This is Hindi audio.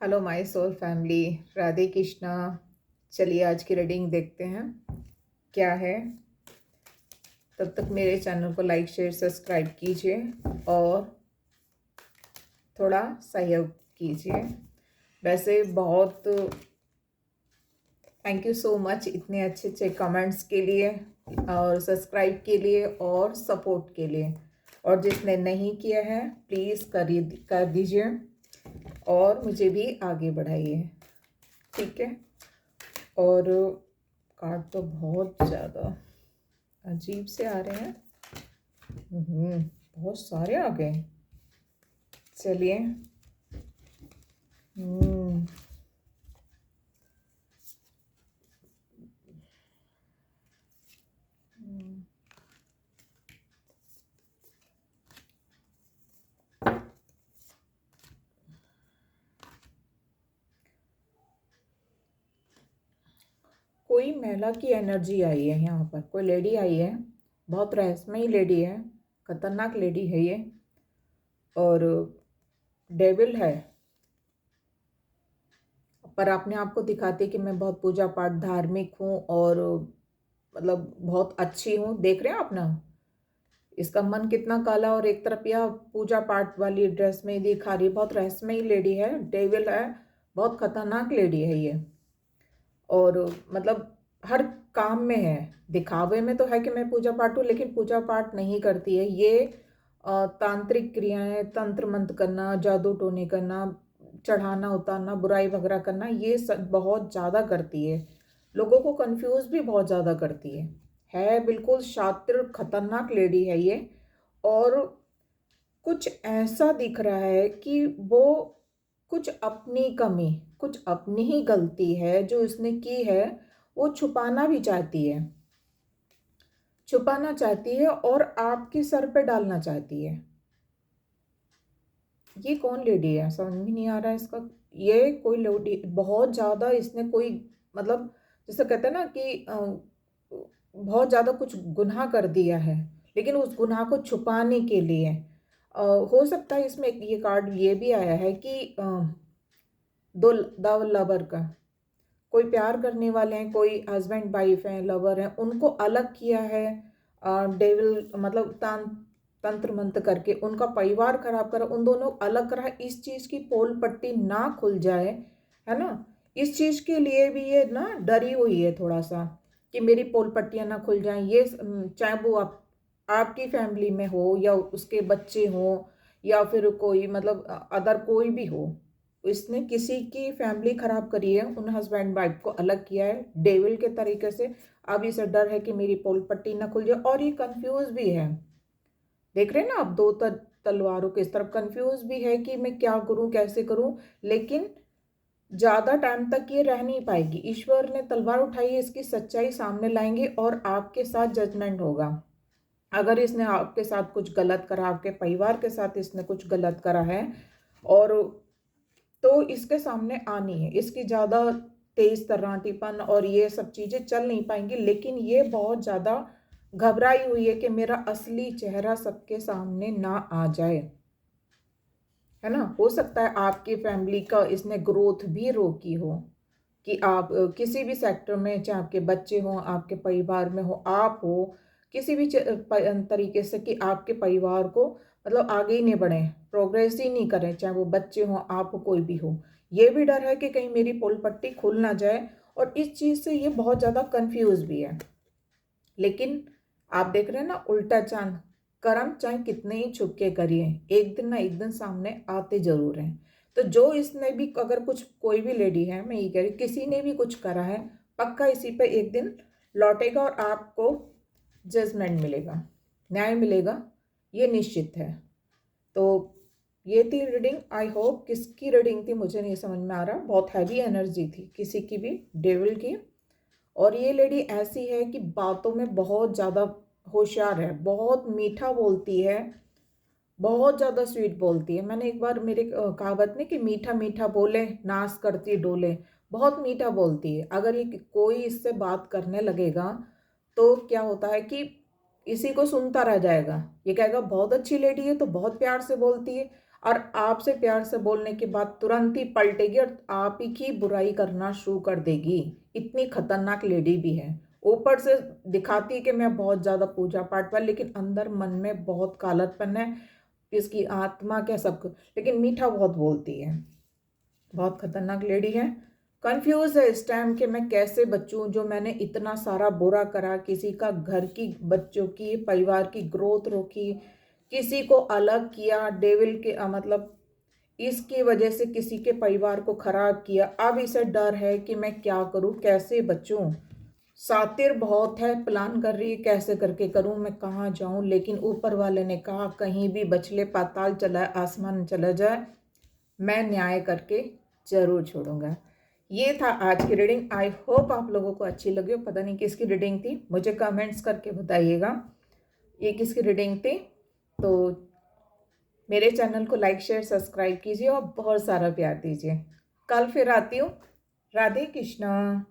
Hello my soul family, Radhe Krishna. चलिए आज की रीडिंग देखते हैं क्या है। तब तक मेरे चैनल को लाइक शेयर सब्सक्राइब कीजिए और थोड़ा सहयोग कीजिए। वैसे बहुत थैंक यू सो मच इतने अच्छे अच्छे कमेंट्स के लिए और सब्सक्राइब के लिए और सपोर्ट के लिए। और जिसने नहीं किया है प्लीज़ कर दीजिए और मुझे भी आगे बढ़ाइए, ठीक है। और कार्ड तो बहुत ज़्यादा अजीब से आ रहे हैं। बहुत सारे आ गए। चलिए। कोई महिला की एनर्जी आई है यहाँ पर, कोई लेडी आई है, बहुत रहस्यमयी लेडी है, खतरनाक लेडी है ये। और डेविल है, पर अपने आप को दिखाती है कि मैं बहुत पूजा पाठ धार्मिक हूँ और मतलब बहुत अच्छी हूँ। देख रहे हैं आप ना, इसका मन कितना काला और एक तरफ यह पूजा पाठ वाली ड्रेस में दिखा रही है। बहुत रहस्यमयी लेडी है, डेविल है, बहुत खतरनाक लेडी है ये। और मतलब हर काम में है, दिखावे में तो है कि मैं पूजा पाठ हूँ, लेकिन पूजा पाठ नहीं करती है ये। तांत्रिक क्रियाएं, तंत्र मंत्र करना, जादू टोने करना, चढ़ाना उतारना, बुराई वगैरह करना, ये सब बहुत ज़्यादा करती है। लोगों को कंफ्यूज भी बहुत ज़्यादा करती है बिल्कुल शातिर खतरनाक लेडी है ये। और कुछ ऐसा दिख रहा है कि वो कुछ अपनी कमी, कुछ अपनी ही गलती है जो उसने की है, वो छुपाना भी चाहती है, छुपाना चाहती है और आपके सर पे डालना चाहती है। ये कौन लेडी है समझ में नहीं आ रहा है इसका। ये कोई लेडी बहुत ज़्यादा, इसने कोई मतलब जैसे कहते हैं ना कि बहुत ज़्यादा कुछ गुनाह कर दिया है, लेकिन उस गुनाह को छुपाने के लिए हो सकता है इसमें ये कार्ड ये भी आया है कि दो द लवर का, कोई प्यार करने वाले हैं, कोई हस्बैंड वाइफ हैं, लवर हैं, उनको अलग किया है डेविल, मतलब तंत्र मंत्र करके उनका परिवार खराब करा, उन दोनों अलग करा। इस चीज़ की पोल पट्टी ना खुल जाए, है ना। इस चीज़ के लिए भी ये ना डरी हुई है थोड़ा सा कि मेरी पोल पट्टियाँ ना खुल जाएं। ये चाहे वो आपकी फैमिली में हो या उसके बच्चे हों या फिर कोई मतलब अदर कोई भी हो, इसने किसी की फैमिली खराब करी है, उन हस्बैंड वाइफ को अलग किया है डेविल के तरीके से। अब इसे डर है कि मेरी पोल पट्टी ना खुल जाए और ये कंफ्यूज भी है। देख रहे हैं ना आप, दो तलवारों के इस तरफ कंफ्यूज भी है कि मैं क्या करूं कैसे करूं, लेकिन ज्यादा टाइम तक ये रह नहीं पाएगी। ईश्वर ने तलवार उठाई है, इसकी सच्चाई सामने लाएंगे और आपके साथ जजमेंट होगा। अगर इसने आपके साथ कुछ गलत करा, आपके परिवार के साथ इसने कुछ गलत करा है, और तो इसके सामने आनी है। इसकी ज़्यादा तेज तर्राटीपन और ये सब चीज़ें चल नहीं पाएंगी, लेकिन ये बहुत ज़्यादा घबराई हुई है कि मेरा असली चेहरा सबके सामने ना आ जाए, है ना। हो सकता है आपकी फैमिली का इसने ग्रोथ भी रोकी हो, कि आप किसी भी सेक्टर में, चाहे आपके बच्चे हों, आपके परिवार में हो, आप हो किसी भी तरीके से, कि आपके परिवार को मतलब आगे ही नहीं बढ़े, प्रोग्रेस ही नहीं करें, चाहे वो बच्चे हों, आप हो, कोई भी हो। ये भी डर है कि कहीं मेरी पोल पट्टी खुल ना जाए, और इस चीज़ से ये बहुत ज़्यादा कंफ्यूज भी है। लेकिन आप देख रहे हैं ना, उल्टा चांद, कर्म चाहे कितने ही छुप के करिए, एक दिन ना एक दिन सामने आते जरूर हैं। तो जो इसने भी अगर कुछ, कोई भी लेडी है, मैं ये कह रही, किसी ने भी कुछ करा है, पक्का इसी पे एक दिन लौटेगा और आपको जजमेंट मिलेगा, न्याय मिलेगा, ये निश्चित है। तो ये थी रीडिंग। आई होप, किसकी रीडिंग थी मुझे नहीं समझ में आ रहा, बहुत हैवी एनर्जी थी किसी की भी, डेविल की। और ये लेडी ऐसी है कि बातों में बहुत ज़्यादा होशियार है, बहुत मीठा बोलती है, बहुत ज़्यादा स्वीट बोलती है। मैंने एक बार, मेरे कहावत नहीं कि मीठा मीठा बोले नाश करती डोले, बहुत मीठा बोलती है। अगर ये कोई इससे बात करने लगेगा तो क्या होता है कि इसी को सुनता रह जाएगा, ये कहेगा बहुत अच्छी लेडी है तो बहुत प्यार से बोलती है। और आपसे प्यार से बोलने के बाद तुरंत ही पलटेगी और आप ही की बुराई करना शुरू कर देगी। इतनी खतरनाक लेडी भी है। ऊपर से दिखाती है कि मैं बहुत ज़्यादा पूजा पाठ वाली, लेकिन अंदर मन में बहुत कालरपन है, इसकी आत्मा क्या सब कुछ, लेकिन मीठा बहुत बोलती है। बहुत खतरनाक लेडी है। कंफ्यूज है इस टाइम कि मैं कैसे बचूं, जो मैंने इतना सारा बुरा करा, किसी का घर की, बच्चों की, परिवार की ग्रोथ रोकी, किसी को अलग किया, डेविल के मतलब इसकी वजह से किसी के परिवार को खराब किया। अब इसे डर है कि मैं क्या करूं, कैसे बचूं। सातिर बहुत है, प्लान कर रही है कैसे करके करूं, मैं कहाँ जाऊं, लेकिन ऊपर वाले ने कहा कहीं भी बचले पाताल चला आसमान चला जाए, मैं न्याय करके जरूर छोड़ूंगा। ये था आज की रीडिंग। आई होप आप लोगों को अच्छी लगी हो। पता नहीं किसकी रीडिंग थी, मुझे कमेंट्स करके बताइएगा ये किसकी रीडिंग थी। तो मेरे चैनल को लाइक शेयर सब्सक्राइब कीजिए और बहुत सारा प्यार दीजिए। कल फिर आती हूँ। राधे कृष्णा।